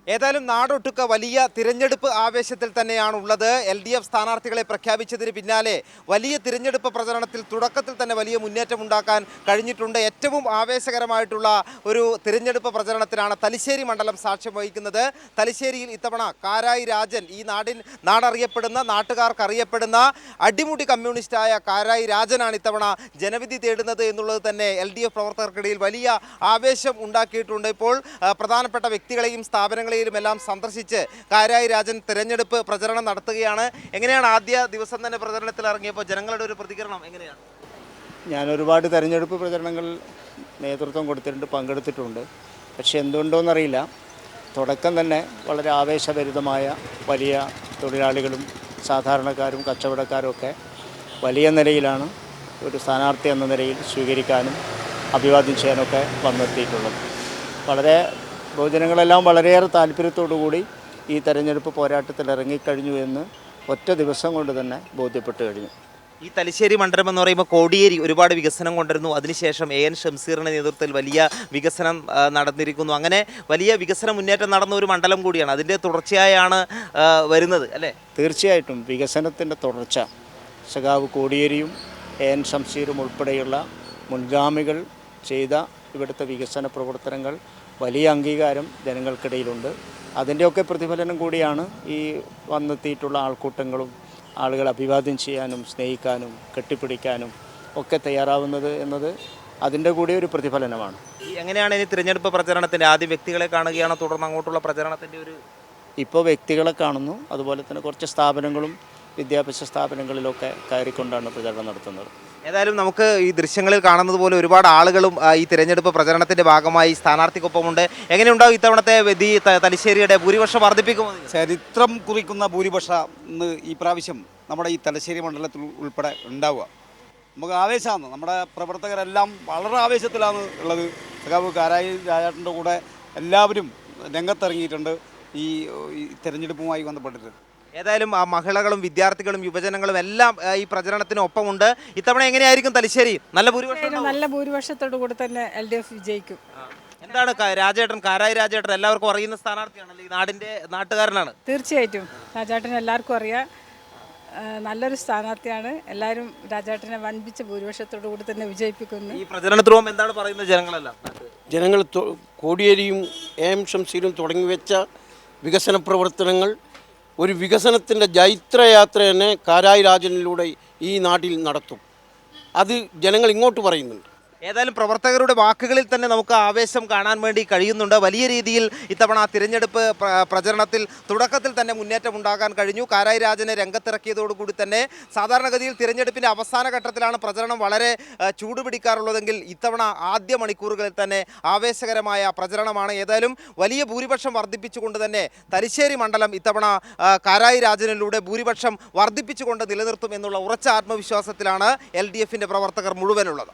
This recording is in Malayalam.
ഏതായാലും നാടൊട്ടുക്ക വലിയ തിരഞ്ഞെടുപ്പ് ആവേശത്തിൽ തന്നെയാണുള്ളത്. LDF സ്ഥാനാർത്ഥികളെ പ്രഖ്യാപിച്ചതിന് പിന്നാലെ വലിയ തിരഞ്ഞെടുപ്പ് പ്രചരണത്തിൽ തുടക്കത്തിൽ തന്നെ വലിയ മുന്നേറ്റമുണ്ടാക്കാൻ കഴിഞ്ഞിട്ടുണ്ട്. ഏറ്റവും ആവേശകരമായിട്ടുള്ള ഒരു തിരഞ്ഞെടുപ്പ് പ്രചരണത്തിനാണ് തലശ്ശേരി മണ്ഡലം സാക്ഷ്യം വഹിക്കുന്നത്. തലശ്ശേരിയിൽ ഇത്തവണ കാരായി രാജൻ, ഈ നാടറിയപ്പെടുന്ന, നാട്ടുകാർക്ക് അറിയപ്പെടുന്ന അടിമുടി കമ്മ്യൂണിസ്റ്റായ കാരായി രാജനാണ് ഇത്തവണ ജനവിധി തേടുന്നത് എന്നുള്ളത് തന്നെ LDF പ്രവർത്തകർക്കിടയിൽ വലിയ ആവേശം ഉണ്ടാക്കിയിട്ടുണ്ട്. ഇപ്പോൾ പ്രധാനപ്പെട്ട വ്യക്തികളെയും സ്ഥാപനങ്ങളെയും എല്ലാം സന്ദർശിച്ച് കാരായി രാജൻ തിരഞ്ഞെടുപ്പ് പ്രചരണം നടത്തുകയാണ്. എങ്ങനെയാണ് ആദ്യ ദിവസം തന്നെ പ്രചരണത്തിൽ ഇറങ്ങിയപ്പോൾ ജനങ്ങളുടെ ഒരു പ്രതികരണം എങ്ങനെയാണ്? ഞാൻ ഒരുപാട് തെരഞ്ഞെടുപ്പ് പ്രചരണങ്ങളിൽ നേതൃത്വം കൊടുത്തിട്ടുണ്ട്, പങ്കെടുത്തിട്ടുണ്ട്. പക്ഷെ എന്തുകൊണ്ടോന്നറിയില്ല, തുടക്കം തന്നെ വളരെ ആവേശഭരിതമായ വലിയ തൊഴിലാളികളും സാധാരണക്കാരും കച്ചവടക്കാരും ഒക്കെ വലിയ നിലയിലാണ് ഒരു സ്ഥാനാർത്ഥി എന്ന നിലയിൽ സ്വീകരിക്കാനും അഭിവാദ്യം ചെയ്യാനൊക്കെ വന്നെത്തിയിട്ടുള്ളത്. വളരെ പൊതുജനങ്ങളെല്ലാം വളരെയേറെ താല്പര്യത്തോടു കൂടി ഈ തെരഞ്ഞെടുപ്പ് പോരാട്ടത്തിൽ ഇറങ്ങിക്കഴിഞ്ഞു എന്ന് ഒറ്റ ദിവസം കൊണ്ട് തന്നെ ബോധ്യപ്പെട്ട് കഴിഞ്ഞു. ഈ തലശ്ശേരി മണ്ഡലം എന്ന് പറയുമ്പോൾ കോടിയേരി ഒരുപാട് വികസനം കൊണ്ടിരുന്നു. അതിനുശേഷം AN ഷംസീറിൻ്റെ നേതൃത്വത്തിൽ വലിയ വികസനം നടന്നിരിക്കുന്നു. അങ്ങനെ വലിയ വികസന മുന്നേറ്റം നടന്ന ഒരു മണ്ഡലം കൂടിയാണ്. അതിൻ്റെ തുടർച്ചയായാണ് വരുന്നത് അല്ലേ? തീർച്ചയായിട്ടും വികസനത്തിൻ്റെ തുടർച്ച സഖാവ് കോടിയേരിയും AN ഷംസീറും ഉൾപ്പെടെയുള്ള മുൻഗാമികൾ ചെയ്ത ഇവിടുത്തെ വികസന പ്രവർത്തനങ്ങൾ വലിയ അംഗീകാരം ജനങ്ങൾക്കിടയിലുണ്ട്. അതിൻ്റെയൊക്കെ പ്രതിഫലനം കൂടിയാണ് ഈ വന്നെത്തിയിട്ടുള്ള ആൾക്കൂട്ടങ്ങളും ആളുകൾ അഭിവാദ്യം ചെയ്യാനും സ്നേഹിക്കാനും കെട്ടിപ്പിടിക്കാനും ഒക്കെ തയ്യാറാവുന്നത് എന്നത് അതിൻ്റെ കൂടി ഒരു പ്രതിഫലനമാണ്. എങ്ങനെയാണ് ഇനി തിരഞ്ഞെടുപ്പ് പ്രചരണത്തിൻ്റെ ആദ്യം വ്യക്തികളെ കാണുകയാണോ, തുടർന്ന് അങ്ങോട്ടുള്ള പ്രചരണത്തിൻ്റെ ഒരു? ഇപ്പോൾ വ്യക്തികളെ കാണുന്നു, അതുപോലെ തന്നെ കുറച്ച് സ്ഥാപനങ്ങളും വിദ്യാഭ്യാസ സ്ഥാപനങ്ങളിലൊക്കെ കയറിക്കൊണ്ടാണ് പ്രചരണം നടത്തുന്നത്. ഏതായാലും നമുക്ക് ഈ ദൃശ്യങ്ങളിൽ കാണുന്നത് പോലെ ഒരുപാട് ആളുകളും ഈ തിരഞ്ഞെടുപ്പ് പ്രചരണത്തിൻ്റെ ഭാഗമായി സ്ഥാനാർത്ഥിക്കൊപ്പമുണ്ട്. എങ്ങനെയുണ്ടാവും ഇത്തവണത്തെ വിധി? തലശ്ശേരിയുടെ ഭൂരിപക്ഷം വർദ്ധിപ്പിക്കുമോ? ചരിത്രം കുറിക്കുന്ന ഭൂരിപക്ഷം ഇന്ന് ഈ പ്രാവശ്യം നമ്മുടെ ഈ തലശ്ശേരി മണ്ഡലത്തിൽ ഉൾപ്പെടെ ഉണ്ടാവുക. നമുക്ക് ആവേശമാണ്. നമ്മുടെ പ്രവർത്തകരെല്ലാം വളരെ ആവേശത്തിലാണ് ഉള്ളത്. സഖാവ് കാരായി രാജേട്ടൻ്റെ കൂടെ എല്ലാവരും രംഗത്തിറങ്ങിയിട്ടുണ്ട് ഈ തെരഞ്ഞെടുപ്പുമായി ബന്ധപ്പെട്ടിട്ട്. ഏതായാലും ആ മഹിളകളും വിദ്യാർത്ഥികളും യുവജനങ്ങളും എല്ലാം ഈ പ്രചരണത്തിനൊപ്പമുണ്ട്. ഇത്തവണ എങ്ങനെയായിരിക്കും തലശ്ശേരി? നല്ല ഭൂരിപക്ഷത്തോടു കൂടി തന്നെ LDF വിജയിക്കും. എന്താണ് കാരായി രാജേട്ടൻ എല്ലാവർക്കും അറിയുന്ന സ്ഥാനാർത്ഥിയാണല്ലോ, ഈ നാട്ടുകാരനാണ്. തീർച്ചയായിട്ടും രാജേട്ടൻ എല്ലാവർക്കും അറിയാം, നല്ലൊരു സ്ഥാനാർത്ഥിയാണ്. എല്ലാവരും രാജേട്ടനെ വൻപിച്ച ഭൂരിപക്ഷത്തോടു കൂടി തന്നെ വിജയിപ്പിക്കുന്നു. ഈ പ്രചരണത്തിന് പോകുമ്പോൾ എന്താണ് പറയുന്നത് ജനങ്ങളെല്ലാം? ജനങ്ങൾ കോടിയേരിയും AN ഷംസീറും തുടങ്ങി വെച്ച വികസന പ്രവർത്തനങ്ങൾ ഒരു വികസനത്തിൻ്റെ ജൈത്രയാത്ര തന്നെ കാരായി രാജനിലൂടെ ഈ നാട്ടിൽ നടത്തും. അത് ജനങ്ങൾ ഇങ്ങോട്ട് പറയുന്നുണ്ട്. ഏതായാലും പ്രവർത്തകരുടെ വാക്കുകളിൽ തന്നെ നമുക്ക് ആവേശം കാണാൻ വേണ്ടി കഴിയുന്നുണ്ട്. വലിയ രീതിയിൽ ഇത്തവണ തിരഞ്ഞെടുപ്പ് പ്രചരണത്തിൽ തുടക്കത്തിൽ തന്നെ മുന്നേറ്റം ഉണ്ടാകാൻ കഴിഞ്ഞു. കാരായി രാജനെ രംഗത്തിറക്കിയതോടുകൂടി തന്നെ സാധാരണഗതിയിൽ തിരഞ്ഞെടുപ്പിൻ്റെ അവസാന ഘട്ടത്തിലാണ് പ്രചരണം വളരെ ചൂടുപിടിക്കാറുള്ളതെങ്കിൽ ഇത്തവണ ആദ്യ മണിക്കൂറുകളിൽ തന്നെ ആവേശകരമായ പ്രചരണമാണ്. ഏതായാലും വലിയ ഭൂരിപക്ഷം വർദ്ധിപ്പിച്ചുകൊണ്ട് തന്നെ തലശ്ശേരി മണ്ഡലം ഇത്തവണ കാരായി രാജനിലൂടെ ഭൂരിപക്ഷം വർദ്ധിപ്പിച്ചുകൊണ്ട് നിലനിർത്തും എന്നുള്ള ഉറച്ച ആത്മവിശ്വാസത്തിലാണ് LDFൻ്റെ പ്രവർത്തകർ മുഴുവനുള്ളത്.